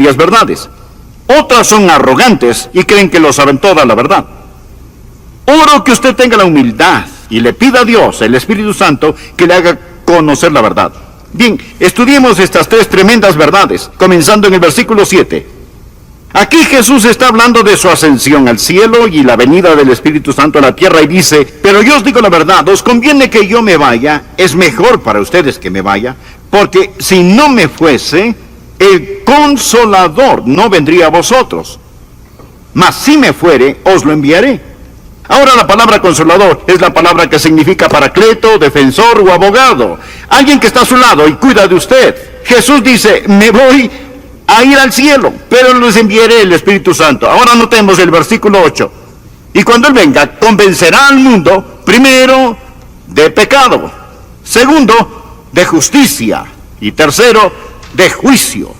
medias verdades. Otras son arrogantes y creen que lo saben toda la verdad. Oro que usted tenga la humildad y le pida a Dios, el Espíritu Santo, que le haga conocer la verdad. Bien, estudiemos estas tres tremendas verdades, comenzando en el versículo 7. Aquí Jesús está hablando de su ascensión al cielo y la venida del Espíritu Santo a la tierra y dice: pero yo os digo la verdad, os conviene que yo me vaya, es mejor para ustedes que me vaya, porque si no me fuese, el Consolador no vendría a vosotros, mas si me fuere, os lo enviaré. Ahora la palabra consolador es la palabra que significa paracleto, defensor o abogado, alguien que está a su lado y cuida de usted. Jesús dice: me voy a ir al cielo, pero les enviaré el Espíritu Santo. Ahora notemos el versículo 8. Y cuando Él venga, convencerá al mundo, primero, de pecado, segundo, de justicia, y tercero, de juicio.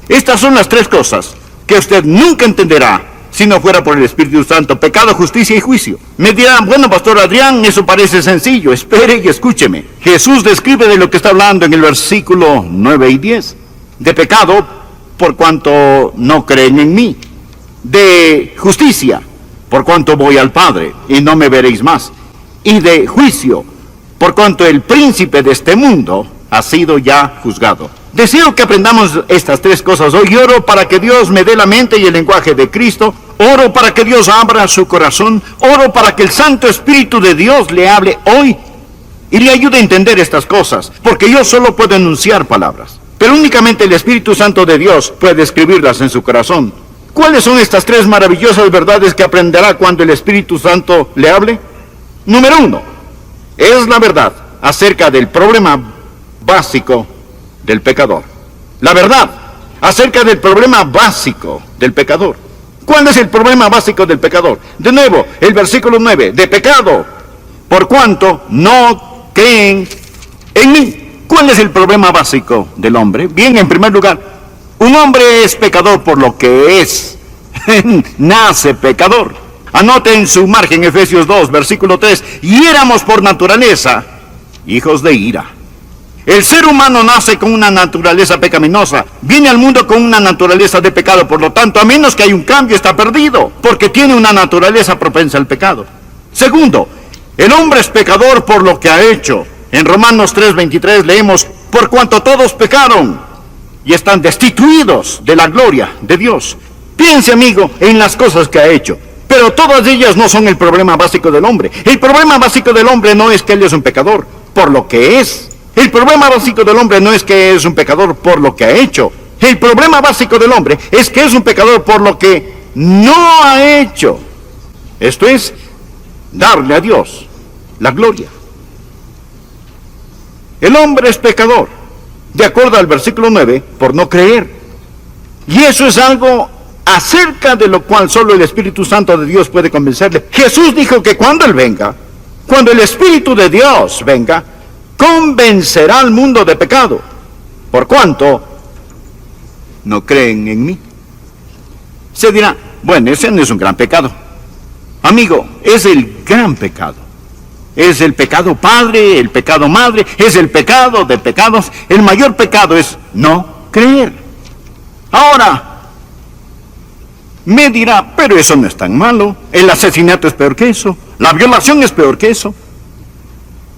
Estas son las tres cosas que usted nunca entenderá si no fuera por el Espíritu Santo: pecado, justicia y juicio. Me dirán: bueno, Pastor Adrián, eso parece sencillo. Espere y escúcheme. Jesús describe de lo que está hablando en el versículo 9 y 10. De pecado, por cuanto no creen en mí. De justicia, por cuanto voy al Padre y no me veréis más. Y de juicio, por cuanto el príncipe de este mundo ha sido ya juzgado. Deseo que aprendamos estas tres cosas hoy. Oro para que Dios me dé la mente y el lenguaje de Cristo. Oro para que Dios abra su corazón. Oro para que el Santo Espíritu de Dios le hable hoy y le ayude a entender estas cosas, porque yo solo puedo enunciar palabras, pero únicamente el Espíritu Santo de Dios puede escribirlas en su corazón. ¿Cuáles son estas tres maravillosas verdades que aprenderá cuando el Espíritu Santo le hable? Número 1, es la verdad acerca del problema básico del pecador. La verdad acerca del problema básico del pecador. ¿Cuál es el problema básico del pecador? De nuevo, el versículo 9, de pecado, por cuanto no creen en mí. ¿Cuál es el problema básico del hombre? Bien, en primer lugar, un hombre es pecador por lo que es. Nace pecador. Anote en su margen Efesios 2, versículo 3, y éramos por naturaleza hijos de ira. El ser humano nace con una naturaleza pecaminosa, viene al mundo con una naturaleza de pecado, por lo tanto, a menos que haya un cambio, está perdido, porque tiene una naturaleza propensa al pecado. Segundo, el hombre es pecador por lo que ha hecho. En Romanos 3:23 leemos: por cuanto todos pecaron y están destituidos de la gloria de Dios. Piense, amigo, en las cosas que ha hecho, pero todas ellas no son el problema básico del hombre. El problema básico del hombre no es que él es un pecador por lo que es. El problema básico del hombre no es que es un pecador por lo que ha hecho. El problema básico del hombre es que es un pecador por lo que no ha hecho. Esto es, darle a Dios la gloria. El hombre es pecador, de acuerdo al versículo 9, por no creer. Y eso es algo acerca de lo cual solo el Espíritu Santo de Dios puede convencerle. Jesús dijo que cuando Él venga, cuando el Espíritu de Dios venga, convencerá al mundo de pecado, por cuanto no creen en mí. Se dirá: bueno, ese no es un gran pecado. Amigo, es el gran pecado. Es el pecado padre, el pecado madre, es el pecado de pecados. El mayor pecado es no creer. Ahora, me dirá: pero eso no es tan malo. El asesinato es peor que eso. La violación es peor que eso.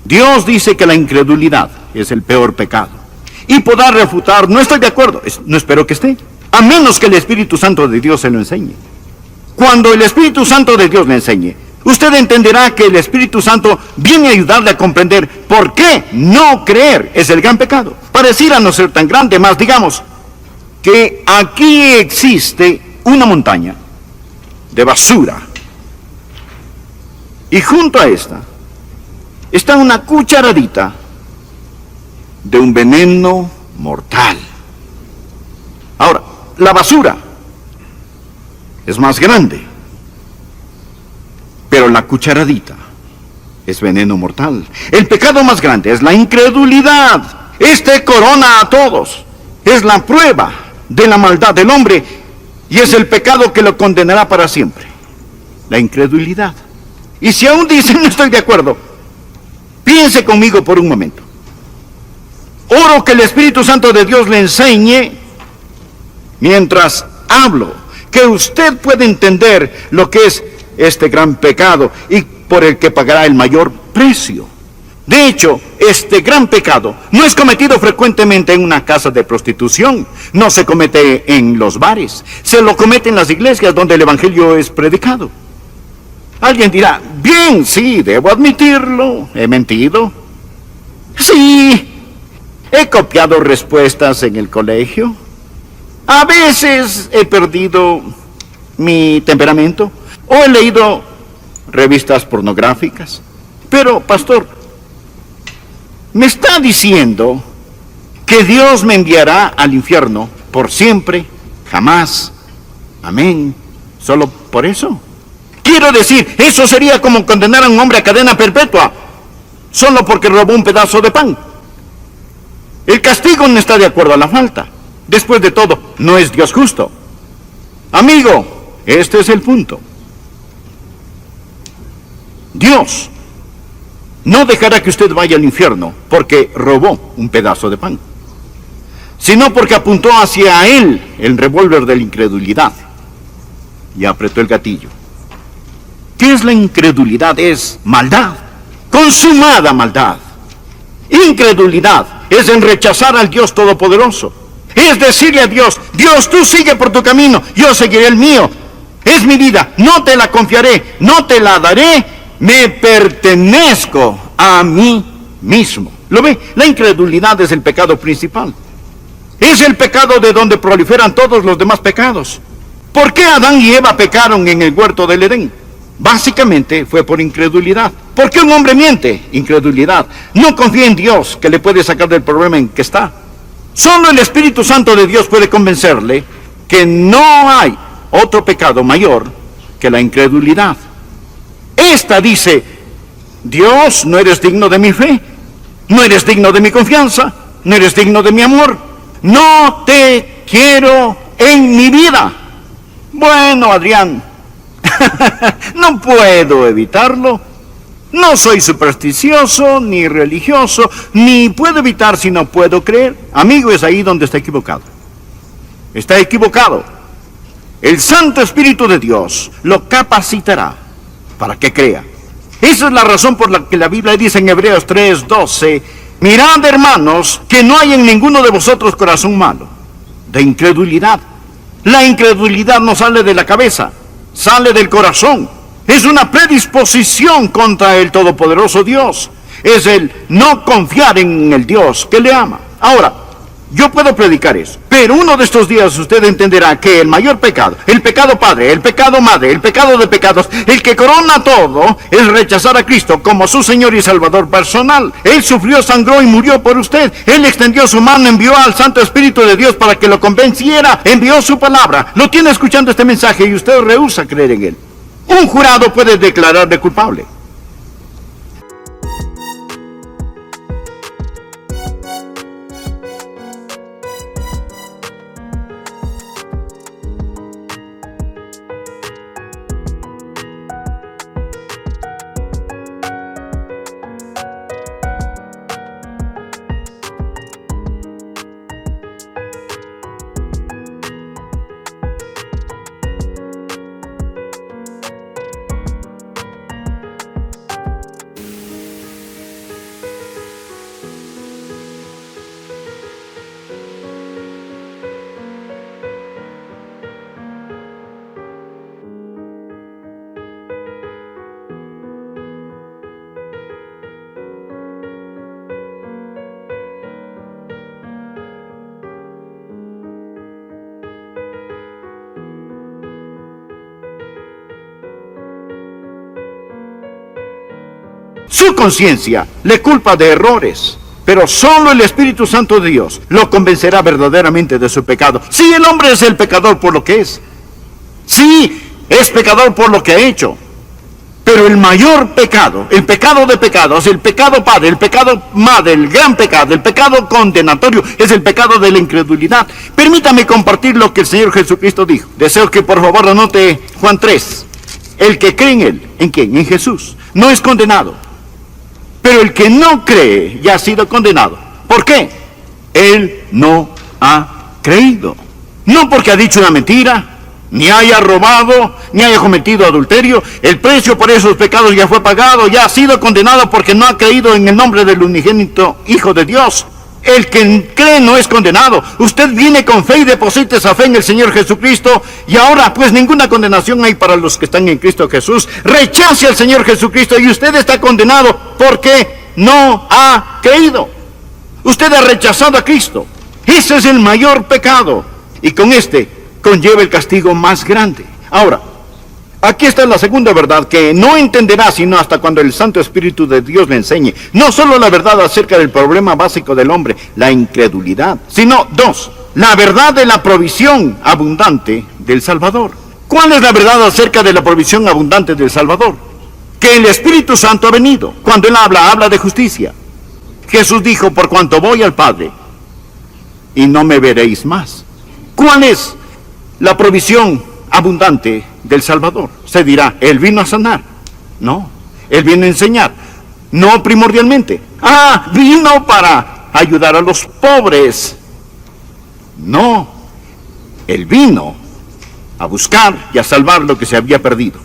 Dios dice que la incredulidad es el peor pecado. Y podrá refutar: no estoy de acuerdo, no espero que esté, a menos que el Espíritu Santo de Dios se lo enseñe. Cuando el Espíritu Santo de Dios le enseñe, usted entenderá que el Espíritu Santo viene a ayudarle a comprender por qué no creer es el gran pecado. Pareciera no ser tan grande, más digamos que aquí existe una montaña de basura, y junto a esta está una cucharadita de un veneno mortal. Ahora, la basura es más grande, pero la cucharadita es veneno mortal. El pecado más grande es la incredulidad. Este corona a todos. Es la prueba de la maldad del hombre y es el pecado que lo condenará para siempre. La incredulidad. Y si aún dicen no estoy de acuerdo, piense conmigo por un momento. Oro que el Espíritu Santo de Dios le enseñe mientras hablo, que usted puede entender lo que es este gran pecado y por el que pagará el mayor precio. De hecho, este gran pecado no es cometido frecuentemente en una casa de prostitución, no se comete en los bares, se lo comete en las iglesias donde el evangelio es predicado. Alguien dirá, bien, sí, debo admitirlo, he mentido. Sí, he copiado respuestas en el colegio. A veces he perdido mi temperamento o he leído revistas pornográficas. Pero, pastor, ¿me está diciendo que Dios me enviará al infierno por siempre, jamás? Amén. ¿Solo por eso? Quiero decir, eso sería como condenar a un hombre a cadena perpetua, solo porque robó un pedazo de pan. El castigo no está de acuerdo a la falta. Después de todo, no es Dios justo. Amigo, este es el punto. Dios no dejará que usted vaya al infierno porque robó un pedazo de pan, sino porque apuntó hacia él el revólver de la incredulidad y apretó el gatillo. ¿Qué es la incredulidad? Es maldad, consumada maldad. Incredulidad es en rechazar al Dios Todopoderoso. Es decirle a Dios, Dios, tú sigue por tu camino, yo seguiré el mío. Es mi vida, no te la confiaré, no te la daré, me pertenezco a mí mismo. ¿Lo ve? La incredulidad es el pecado principal. Es el pecado de donde proliferan todos los demás pecados. ¿Por qué Adán y Eva pecaron en el huerto del Edén? Básicamente fue por incredulidad. ¿Por qué un hombre miente? Incredulidad. No confía en Dios que le puede sacar del problema en que está. Solo el Espíritu Santo de Dios puede convencerle que no hay otro pecado mayor que la incredulidad. Esta dice, Dios, no eres digno de mi fe, no eres digno de mi confianza, no eres digno de mi amor, no te quiero en mi vida. Bueno, Adrián, no puedo evitarlo. No soy supersticioso, ni religioso, ni puedo evitar si no puedo creer. Amigo, es ahí donde está equivocado. Está equivocado. El Santo Espíritu de Dios lo capacitará para que crea. Esa es la razón por la que la Biblia dice en Hebreos 3:12, mirad, hermanos, que no hay en ninguno de vosotros corazón malo, de incredulidad. La incredulidad no sale de la cabeza, sale del corazón. Es una predisposición contra el Todopoderoso Dios. Es el no confiar en el Dios que le ama. Ahora, yo puedo predicar eso, pero uno de estos días usted entenderá que el mayor pecado, el pecado padre, el pecado madre, el pecado de pecados, el que corona todo, es rechazar a Cristo como su Señor y Salvador personal. Él sufrió, sangró y murió por usted. Él extendió su mano, envió al Santo Espíritu de Dios para que lo convenciera, envió su palabra. Lo tiene escuchando este mensaje y usted rehúsa creer en él. Un jurado puede declararle culpable. Su conciencia le culpa de errores, pero solo el Espíritu Santo de Dios lo convencerá verdaderamente de su pecado. Sí, el hombre es el pecador por lo que es. Sí, es pecador por lo que ha hecho. Pero el mayor pecado, el pecado de pecados, el pecado padre, el pecado madre, el gran pecado, el pecado condenatorio, es el pecado de la incredulidad. Permítame compartir lo que el Señor Jesucristo dijo. Deseo que por favor anote Juan 3. El que cree en Él, ¿en quién? En Jesús, no es condenado. Pero el que no cree ya ha sido condenado. ¿Por qué? Él no ha creído. No porque ha dicho una mentira, ni haya robado, ni haya cometido adulterio. El precio por esos pecados ya fue pagado, ya ha sido condenado porque no ha creído en el nombre del unigénito Hijo de Dios. El que cree no es condenado. Usted viene con fe y deposita esa fe en el Señor Jesucristo, y ahora pues ninguna condenación hay para los que están en Cristo Jesús. Rechace al Señor Jesucristo y usted está condenado porque no ha creído. Usted ha rechazado a Cristo. Ese es el mayor pecado, y con este conlleva el castigo más grande. Ahora, aquí está la segunda verdad que no entenderá sino hasta cuando el Santo Espíritu de Dios le enseñe. No solo la verdad acerca del problema básico del hombre, la incredulidad, sino dos, la verdad de la provisión abundante del Salvador. ¿Cuál es la verdad acerca de la provisión abundante del Salvador? Que el Espíritu Santo ha venido. Cuando Él habla de justicia. Jesús dijo, por cuanto voy al Padre, y no me veréis más. ¿Cuál es la provisión abundante del Salvador? Se dirá, Él vino a sanar. No, Él vino a enseñar. No primordialmente. Vino para ayudar a los pobres. No, Él vino a buscar y a salvar lo que se había perdido.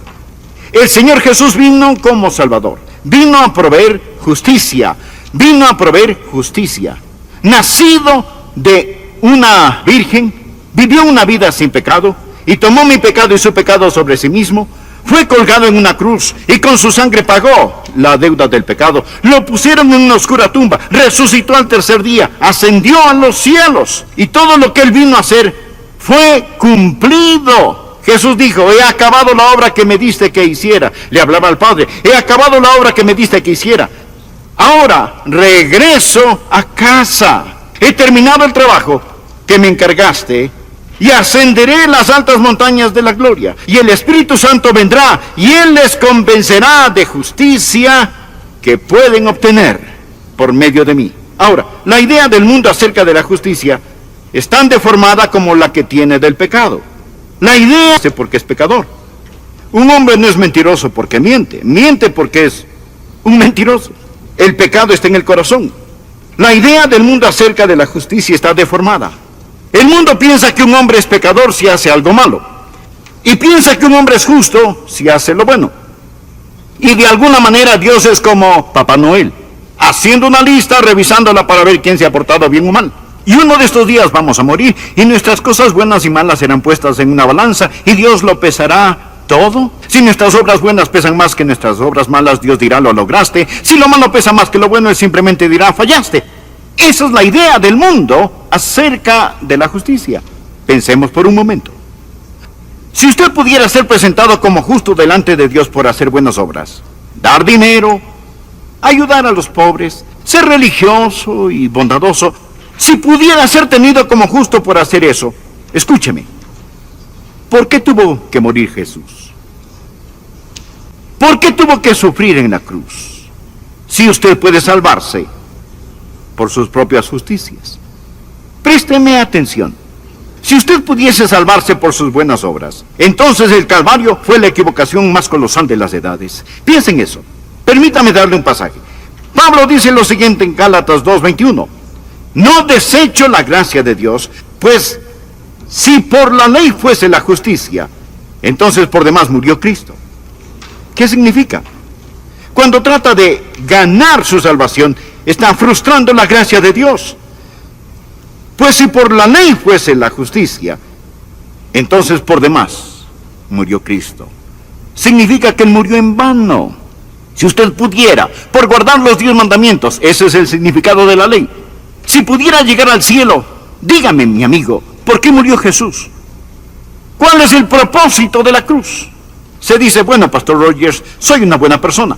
El Señor Jesús vino como Salvador. Vino a proveer justicia. Vino a proveer justicia. Nacido de una virgen, vivió una vida sin pecado, y tomó mi pecado y su pecado sobre sí mismo. Fue colgado en una cruz, y con su sangre pagó la deuda del pecado. Lo pusieron en una oscura tumba, resucitó al tercer día, ascendió a los cielos, y todo lo que Él vino a hacer fue cumplido. Jesús dijo, he acabado la obra que me diste que hiciera. Le hablaba al Padre, he acabado la obra que me diste que hiciera. Ahora regreso a casa. He terminado el trabajo que me encargaste, y ascenderé las altas montañas de la gloria. Y el Espíritu Santo vendrá, y Él les convencerá de justicia que pueden obtener por medio de mí. Ahora, la idea del mundo acerca de la justicia es tan deformada como la que tiene del pecado. La idea es porque es pecador. Un hombre no es mentiroso porque miente. Miente porque es un mentiroso. El pecado está en el corazón. La idea del mundo acerca de la justicia está deformada. El mundo piensa que un hombre es pecador si hace algo malo, y piensa que un hombre es justo si hace lo bueno. Y de alguna manera Dios es como Papá Noel, haciendo una lista, revisándola para ver quién se ha portado bien o mal. Y uno de estos días vamos a morir, y nuestras cosas buenas y malas serán puestas en una balanza, y Dios lo pesará todo. Si nuestras obras buenas pesan más que nuestras obras malas, Dios dirá, lo lograste. Si lo malo pesa más que lo bueno, Él simplemente dirá, fallaste. Esa es la idea del mundo acerca de la justicia. Pensemos por un momento. Si usted pudiera ser presentado como justo delante de Dios por hacer buenas obras, dar dinero, ayudar a los pobres, ser religioso y bondadoso, si pudiera ser tenido como justo por hacer eso, escúcheme, ¿por qué tuvo que morir Jesús? ¿Por qué tuvo que sufrir en la cruz? Si usted puede salvarse por sus propias justicias. Présteme atención. Si usted pudiese salvarse por sus buenas obras, entonces el Calvario fue la equivocación más colosal de las edades. Piensen eso. Permítame darle un pasaje. Pablo dice lo siguiente en Gálatas 2:21. No desecho la gracia de Dios, pues si por la ley fuese la justicia, entonces por demás murió Cristo. ¿Qué significa? Cuando trata de ganar su salvación, está frustrando la gracia de Dios. Pues si por la ley fuese la justicia, entonces por demás murió Cristo. Significa que Él murió en vano. Si usted pudiera, por guardar los 10 mandamientos, ese es el significado de la ley. Si pudiera llegar al cielo, dígame, mi amigo, ¿por qué murió Jesús? ¿Cuál es el propósito de la cruz? Se dice, bueno, Pastor Rogers, soy una buena persona.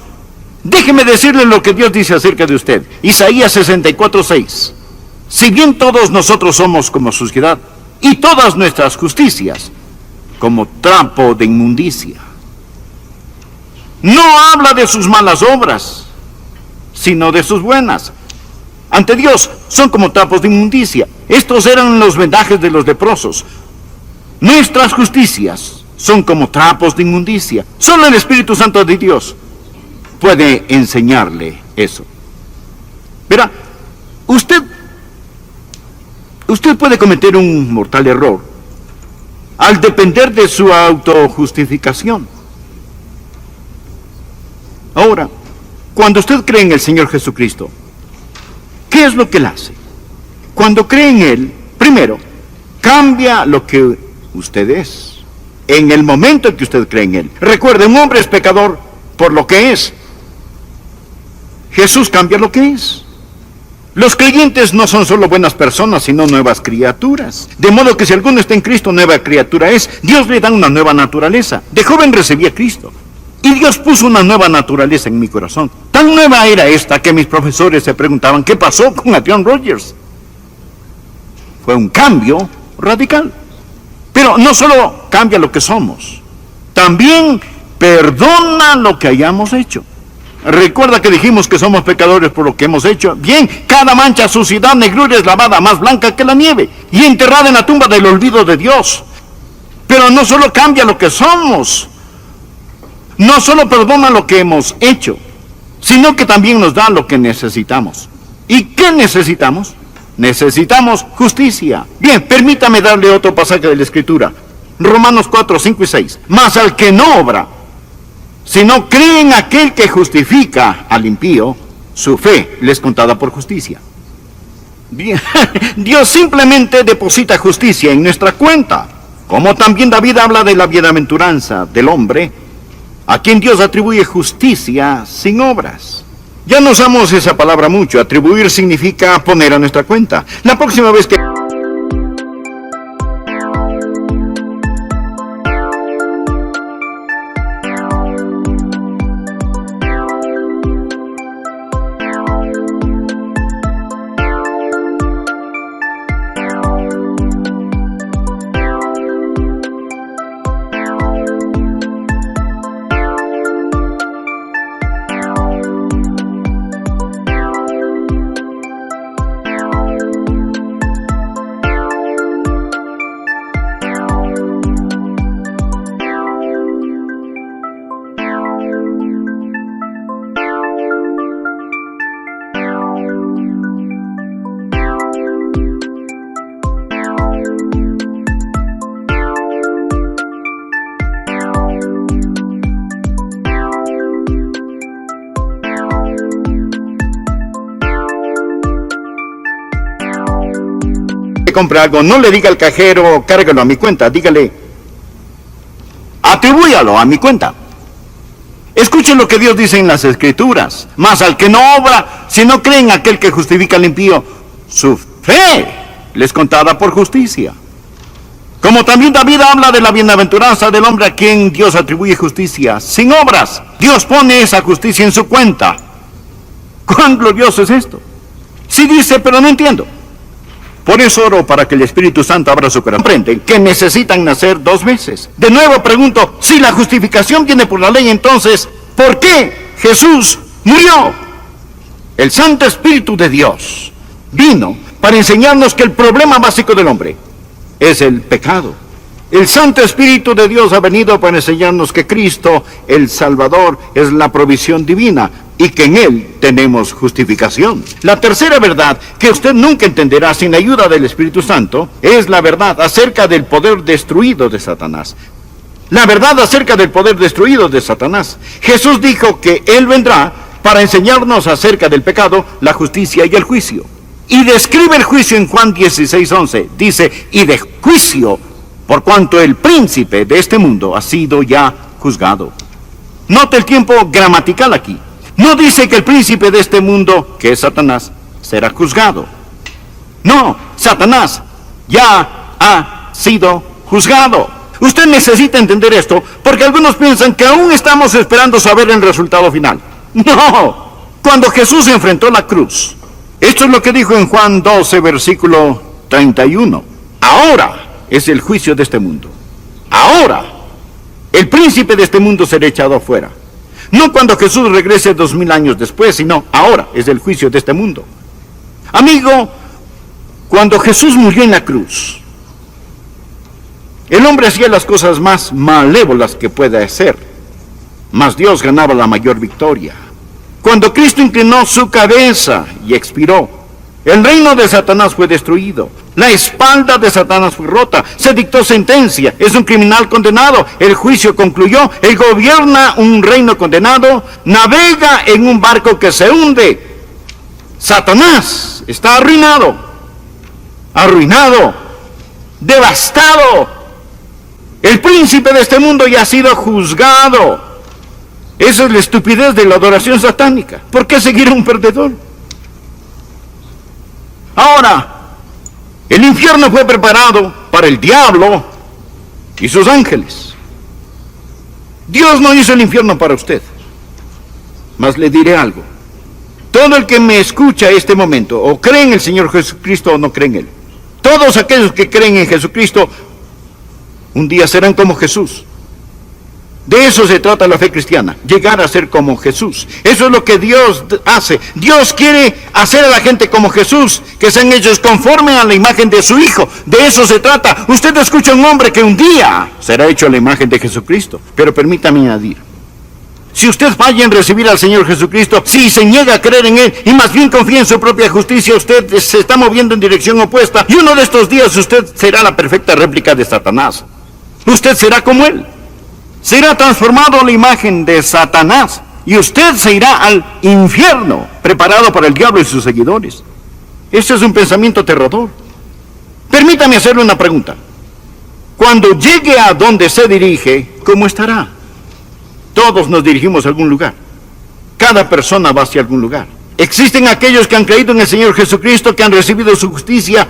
Déjeme decirle lo que Dios dice acerca de usted. Isaías 64:6. Si bien todos nosotros somos como suciedad, y todas nuestras justicias como trapo de inmundicia. No habla de sus malas obras, sino de sus buenas. Ante Dios son como trapos de inmundicia. Estos eran los vendajes de los leprosos. Nuestras justicias son como trapos de inmundicia. Solo el Espíritu Santo de Dios puede enseñarle eso. Verá, usted puede cometer un mortal error al depender de su autojustificación. Ahora, cuando usted cree en el Señor Jesucristo, ¿qué es lo que Él hace? Cuando cree en Él, primero, cambia lo que usted es. En el momento en que usted cree en Él. Recuerde, un hombre es pecador por lo que es. Jesús cambia lo que es. Los creyentes no son solo buenas personas, sino nuevas criaturas. De modo que si alguno está en Cristo, nueva criatura es. Dios le da una nueva naturaleza. De joven recibí a Cristo. Y Dios puso una nueva naturaleza en mi corazón. Tan nueva era esta que mis profesores se preguntaban, ¿qué pasó con Adrian Rogers? Fue un cambio radical. Pero no solo cambia lo que somos, también perdona lo que hayamos hecho. Recuerda que dijimos que somos pecadores por lo que hemos hecho. Bien, cada mancha, suciedad, negrura es lavada más blanca que la nieve y enterrada en la tumba del olvido de Dios. Pero no solo cambia lo que somos, no solo perdona lo que hemos hecho, sino que también nos da lo que necesitamos. ¿Y qué necesitamos? Necesitamos justicia. Bien, permítame darle otro pasaje de la Escritura. Romanos 4, 5 y 6. Mas al que no obra, sino cree en aquel que justifica al impío, su fe le es contada por justicia. Bien, Dios simplemente deposita justicia en nuestra cuenta. Como también David habla de la bienaventuranza del hombre, a quien Dios atribuye justicia sin obras. Ya no usamos esa palabra mucho. Atribuir significa poner a nuestra cuenta. La próxima vez que... compre algo, no le diga al cajero, cárguelo a mi cuenta, dígale, atribúyalo a mi cuenta. Escuchen lo que Dios dice en las Escrituras. Mas al que no obra, si no cree en aquel que justifica al impío, su fe le es contada por justicia. Como también David habla de la bienaventuranza del hombre a quien Dios atribuye justicia sin obras. Dios pone esa justicia en su cuenta. ¿Cuán glorioso es esto? Sí dice, pero no entiendo. Por eso oro para que el Espíritu Santo abra su corazón. Comprenden que necesitan nacer dos veces. De nuevo pregunto, si la justificación viene por la ley, entonces, ¿por qué Jesús murió? El Santo Espíritu de Dios vino para enseñarnos que el problema básico del hombre es el pecado. El Santo Espíritu de Dios ha venido para enseñarnos que Cristo, el Salvador, es la provisión divina y que en Él tenemos justificación. La tercera verdad que usted nunca entenderá sin la ayuda del Espíritu Santo es la verdad acerca del poder destruido de Satanás. La verdad acerca del poder destruido de Satanás. Jesús dijo que Él vendrá para enseñarnos acerca del pecado, la justicia y el juicio. Y describe el juicio en Juan 16:11. Dice, y de juicio, por cuanto el príncipe de este mundo ha sido ya juzgado. Note el tiempo gramatical aquí. No dice que el príncipe de este mundo, que es Satanás, será juzgado. No, Satanás ya ha sido juzgado. Usted necesita entender esto, porque algunos piensan que aún estamos esperando saber el resultado final. No, cuando Jesús enfrentó la cruz, esto es lo que dijo en Juan 12, versículo 31. Ahora es el juicio de este mundo. Ahora, el príncipe de este mundo será echado afuera. No cuando Jesús regrese 2000 años después, sino ahora es el juicio de este mundo. Amigo, cuando Jesús murió en la cruz, el hombre hacía las cosas más malévolas que puede hacer, mas Dios ganaba la mayor victoria. Cuando Cristo inclinó su cabeza y expiró, el reino de Satanás fue destruido. La espalda de Satanás fue rota, se dictó sentencia, es un criminal condenado, el juicio concluyó, él gobierna un reino condenado, navega en un barco que se hunde. Satanás está arruinado, devastado. El príncipe de este mundo ya ha sido juzgado. Esa es la estupidez de la adoración satánica. ¿Por qué seguir a un perdedor? Ahora, el infierno fue preparado para el diablo y sus ángeles. Dios no hizo el infierno para usted. Mas le diré algo. Todo el que me escucha en este momento, o cree en el Señor Jesucristo o no cree en Él, todos aquellos que creen en Jesucristo, un día serán como Jesús. De eso se trata la fe cristiana, llegar a ser como Jesús. Eso es lo que Dios hace. Dios quiere hacer a la gente como Jesús, que sean hechos conforme a la imagen de su Hijo. De eso se trata. Usted escucha a un hombre que un día será hecho a la imagen de Jesucristo. Pero permítame añadir, si usted falla en recibir al Señor Jesucristo, si se niega a creer en Él y más bien confía en su propia justicia, usted se está moviendo en dirección opuesta. Y uno de estos días usted será la perfecta réplica de Satanás. Usted será como Él. Será transformado a la imagen de Satanás y usted se irá al infierno, preparado para el diablo y sus seguidores. Ese es un pensamiento aterrador. Permítame hacerle una pregunta. Cuando llegue a donde se dirige, ¿cómo estará? Todos nos dirigimos a algún lugar. Cada persona va hacia algún lugar. Existen aquellos que han creído en el Señor Jesucristo, que han recibido su justicia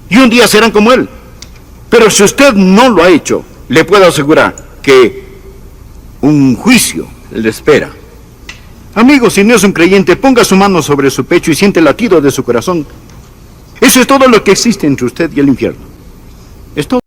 y un día serán como Él. Pero si usted no lo ha hecho, le puedo asegurar que un juicio le espera. Amigo, si no es un creyente, ponga su mano sobre su pecho y siente el latido de su corazón. Eso es todo lo que existe entre usted y el infierno. Es todo.